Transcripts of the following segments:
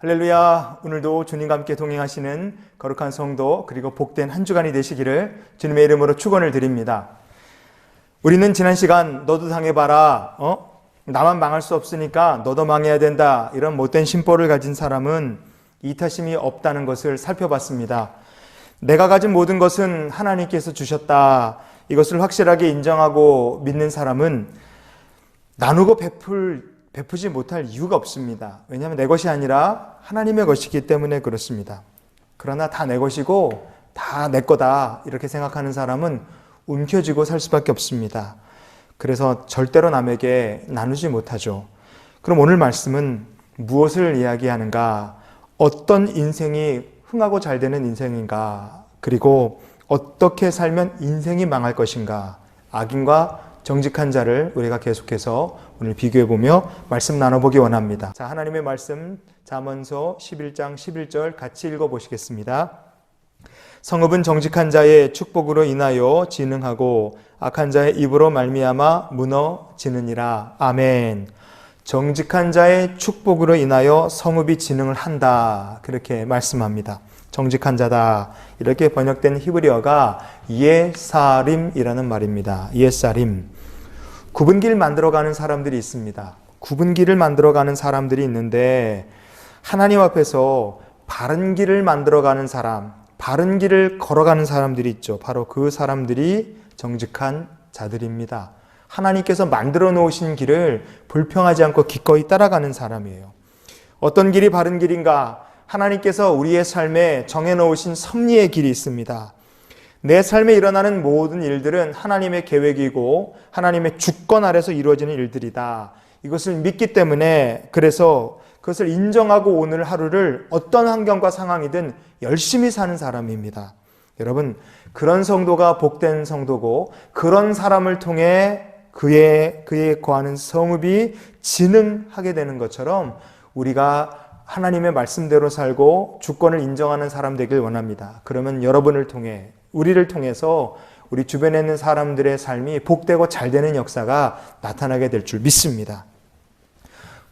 할렐루야. 오늘도 주님과 함께 동행하시는 거룩한 성도 그리고 복된 한 주간이 되시기를 주님의 이름으로 축원을 드립니다. 우리는 지난 시간 너도 당해봐라, 나만 망할 수 없으니까 너도 망해야 된다, 이런 못된 심보를 가진 사람은 이타심이 없다는 것을 살펴봤습니다. 내가 가진 모든 것은 하나님께서 주셨다, 이것을 확실하게 인정하고 믿는 사람은 나누고 베푸지 못할 이유가 없습니다. 왜냐하면 내 것이 아니라 하나님의 것이기 때문에 그렇습니다. 그러나 다 내 것이고 다 내 거다 이렇게 생각하는 사람은 움켜쥐고 살 수밖에 없습니다. 그래서 절대로 남에게 나누지 못하죠. 그럼 오늘 말씀은 무엇을 이야기하는가? 어떤 인생이 흥하고 잘 되는 인생인가? 그리고 어떻게 살면 인생이 망할 것인가? 악인과 정직한 자를 우리가 계속해서 오늘 비교해보며 말씀 나눠보기 원합니다. 자, 하나님의 말씀 잠언서 11장 11절 같이 읽어보시겠습니다. 성읍은 정직한 자의 축복으로 인하여 진흥하고 악한 자의 입으로 말미암아 무너지느니라. 아멘. 정직한 자의 축복으로 인하여 성읍이 진흥을 한다, 그렇게 말씀합니다. 정직한 자다, 이렇게 번역된 히브리어가 예사림이라는 말입니다. 예사림. 굽은 길 만들어가는 사람들이 있습니다. 굽은 길을 만들어가는 사람들이 있는데 하나님 앞에서 바른 길을 만들어가는 사람, 바른 길을 걸어가는 사람들이 있죠. 바로 그 사람들이 정직한 자들입니다. 하나님께서 만들어 놓으신 길을 불평하지 않고 기꺼이 따라가는 사람이에요. 어떤 길이 바른 길인가? 하나님께서 우리의 삶에 정해놓으신 섭리의 길이 있습니다. 내 삶에 일어나는 모든 일들은 하나님의 계획이고 하나님의 주권 아래서 이루어지는 일들이다, 이것을 믿기 때문에 그래서 그것을 인정하고 오늘 하루를 어떤 환경과 상황이든 열심히 사는 사람입니다. 여러분, 그런 성도가 복된 성도고 그런 사람을 통해 그의 거하는 성읍이 진흥하게 되는 것처럼 우리가 하나님의 말씀대로 살고 주권을 인정하는 사람 되길 원합니다. 그러면 여러분을 통해, 우리를 통해서 우리 주변에 있는 사람들의 삶이 복되고 잘 되는 역사가 나타나게 될 줄 믿습니다.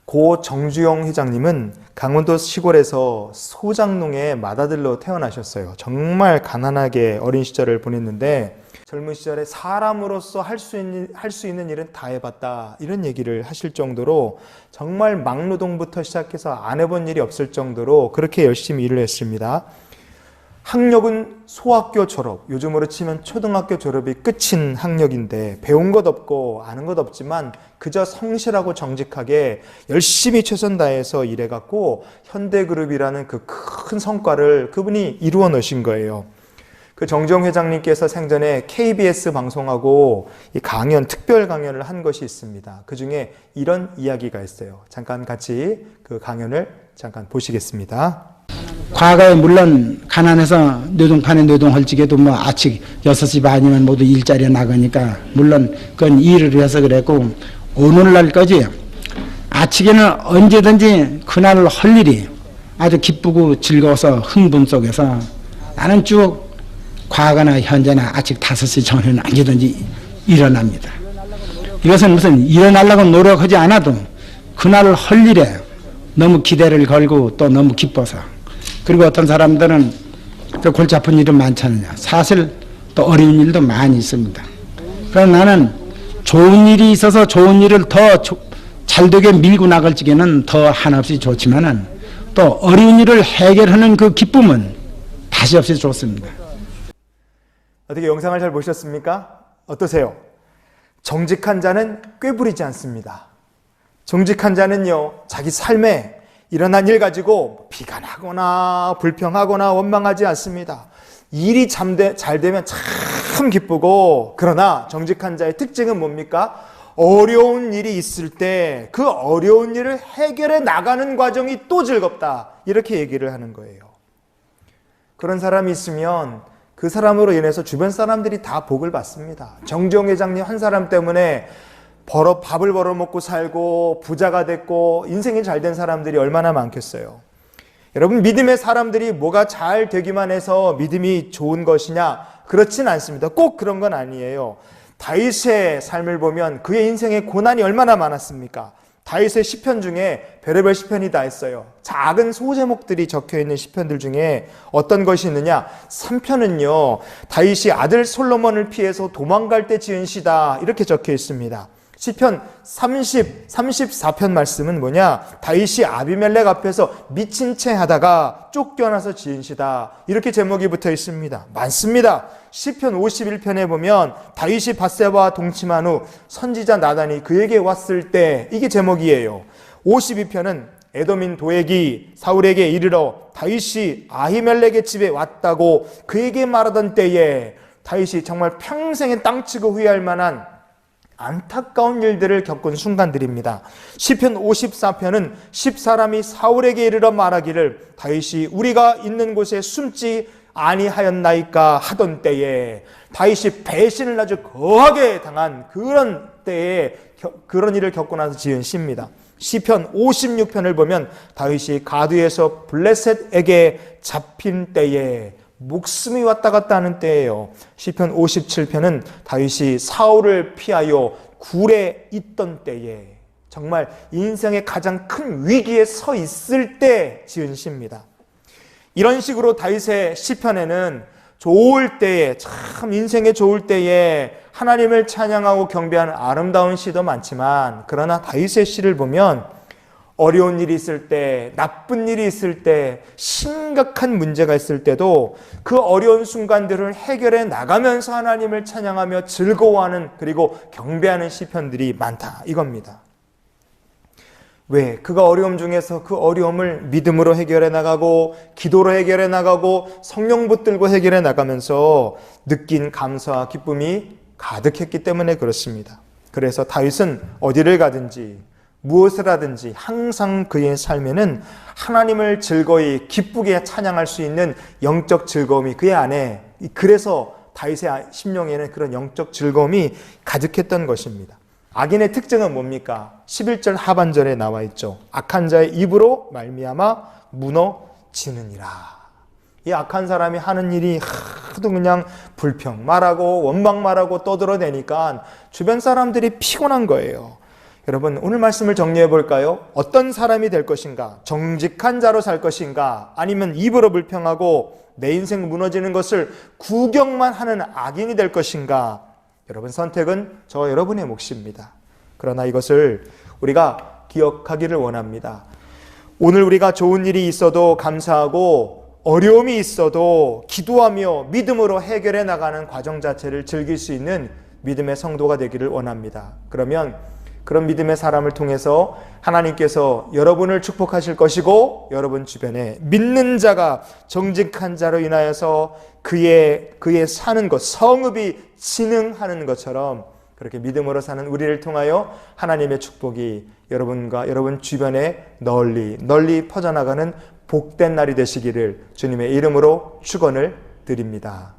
고 정주영 회장님은 강원도 시골에서 소장농의 맏아들로 태어나셨어요. 정말 가난하게 어린 시절을 보냈는데 젊은 시절에 사람으로서 할 수 있는 일은 다 해봤다, 이런 얘기를 하실 정도로 정말 막노동부터 시작해서 안 해본 일이 없을 정도로 그렇게 열심히 일을 했습니다. 학력은 소학교 졸업, 요즘으로 치면 초등학교 졸업이 끝인 학력인데 배운 것 없고 아는 것 없지만 그저 성실하고 정직하게 열심히 최선 다해서 일해갖고 현대그룹이라는 그 큰 성과를 그분이 이루어 놓으신 거예요. 그 정정 회장님께서 생전에 KBS 방송하고 이 강연, 특별 강연을 한 것이 있습니다. 그 중에 이런 이야기가 있어요. 잠깐 같이 그 강연을 잠깐 보시겠습니다. 과거에 물론 가난해서 노동판에 노동할지게도 아침 6시 반이면 모두 일자리에 나가니까 물론 그건 일을 해서 그랬고, 오늘날까지 아침에는 언제든지 그날 할 일이 아주 기쁘고 즐거워서 흥분 속에서 나는 쭉 과거나 현재나 아직 5시 전에는 언제든지 일어납니다. 이것은 무슨 일어나려고 노력하지 않아도 그날 할 일에 너무 기대를 걸고 또 너무 기뻐서, 그리고 어떤 사람들은 또 골치 아픈 일은 많잖아요. 사실 또 어려운 일도 많이 있습니다. 그러나 나는 좋은 일이 있어서 좋은 일을 더 잘되게 밀고 나갈 적에는 더 한없이 좋지만은 또 어려운 일을 해결하는 그 기쁨은 다시 없이 좋습니다. 어떻게 영상을 잘 보셨습니까? 어떠세요? 정직한 자는 꾀부리지 않습니다. 정직한 자는요, 자기 삶에 일어난 일 가지고 비관하거나 불평하거나 원망하지 않습니다. 일이 잘 되면 참 기쁘고, 그러나 정직한 자의 특징은 뭡니까? 어려운 일이 있을 때 그 어려운 일을 해결해 나가는 과정이 또 즐겁다, 이렇게 얘기를 하는 거예요. 그런 사람이 있으면 그 사람으로 인해서 주변 사람들이 다 복을 받습니다. 정정 회장님 한 사람 때문에 밥을 벌어먹고 살고 부자가 됐고 인생이 잘 된 사람들이 얼마나 많겠어요. 여러분, 믿음의 사람들이 뭐가 잘 되기만 해서 믿음이 좋은 것이냐? 그렇진 않습니다. 꼭 그런 건 아니에요. 다윗의 삶을 보면 그의 인생에 고난이 얼마나 많았습니까? 다윗의 시편 중에 별의별 시편이 다 있어요. 작은 소제목들이 적혀있는 시편들 중에 어떤 것이 있느냐? 3편은요 다윗이 아들 솔로몬을 피해서 도망갈 때 지은 시다 이렇게 적혀 있습니다. 시편 34편 말씀은 뭐냐? 다윗이 아비멜렉 앞에서 미친 채 하다가 쫓겨나서 지은 시다 이렇게 제목이 붙어 있습니다. 많습니다. 시편 51편에 보면 다윗이 밧세바와 동침한 후 선지자 나단이 그에게 왔을 때 이게 제목이에요. 52편은 에돔인 도액이 사울에게 이르러 다윗이 아히멜렉의 집에 왔다고 그에게 말하던 때에 다윗이 정말 평생에 땅치고 후회할 만한 안타까운 일들을 겪은 순간들입니다. 시편 54편은 10사람이 사울에게 이르러 말하기를 다윗이 우리가 있는 곳에 숨지 아니하였나이까 하던 때에 다윗이 배신을 아주 거하게 당한 그런 때에 그런 일을 겪고 나서 지은 시입니다. 시편 56편을 보면 다윗이 가드에서 블레셋에게 잡힌 때에 목숨이 왔다 갔다 하는 때예요. 시편 57편은 다윗이 사울을 피하여 굴에 있던 때에 정말 인생의 가장 큰 위기에 서 있을 때 지은 시입니다. 이런 식으로 다윗의 시편에는 좋을 때에 참 인생의 좋을 때에 하나님을 찬양하고 경배하는 아름다운 시도 많지만 그러나 다윗의 시를 보면 어려운 일이 있을 때, 나쁜 일이 있을 때, 심각한 문제가 있을 때도 그 어려운 순간들을 해결해 나가면서 하나님을 찬양하며 즐거워하는 그리고 경배하는 시편들이 많다 이겁니다. 왜? 그가 어려움 중에서 그 어려움을 믿음으로 해결해 나가고 기도로 해결해 나가고 성령 붙들고 해결해 나가면서 느낀 감사와 기쁨이 가득했기 때문에 그렇습니다. 그래서 다윗은 어디를 가든지 무엇을 하든지 항상 그의 삶에는 하나님을 즐거이 기쁘게 찬양할 수 있는 영적 즐거움이 그의 안에, 그래서 다윗의 심령에는 그런 영적 즐거움이 가득했던 것입니다. 악인의 특징은 뭡니까? 11절 하반절에 나와 있죠. 악한 자의 입으로 말미암아 무너지느니라. 이 악한 사람이 하는 일이 하도 그냥 불평 말하고 원망 말하고 떠들어대니까 주변 사람들이 피곤한 거예요. 여러분 오늘 말씀을 정리해 볼까요? 어떤 사람이 될 것인가? 정직한 자로 살 것인가? 아니면 입으로 불평하고 내 인생 무너지는 것을 구경만 하는 악인이 될 것인가? 여러분 선택은 저와 여러분의 몫입니다. 그러나 이것을 우리가 기억하기를 원합니다. 오늘 우리가 좋은 일이 있어도 감사하고 어려움이 있어도 기도하며 믿음으로 해결해 나가는 과정 자체를 즐길 수 있는 믿음의 성도가 되기를 원합니다. 그러면 그런 믿음의 사람을 통해서 하나님께서 여러분을 축복하실 것이고 여러분 주변에 믿는 자가 정직한 자로 인하여서 그의 사는 것, 성읍이 진흥하는 것처럼 그렇게 믿음으로 사는 우리를 통하여 하나님의 축복이 여러분과 여러분 주변에 널리 퍼져나가는 복된 날이 되시기를 주님의 이름으로 축원을 드립니다.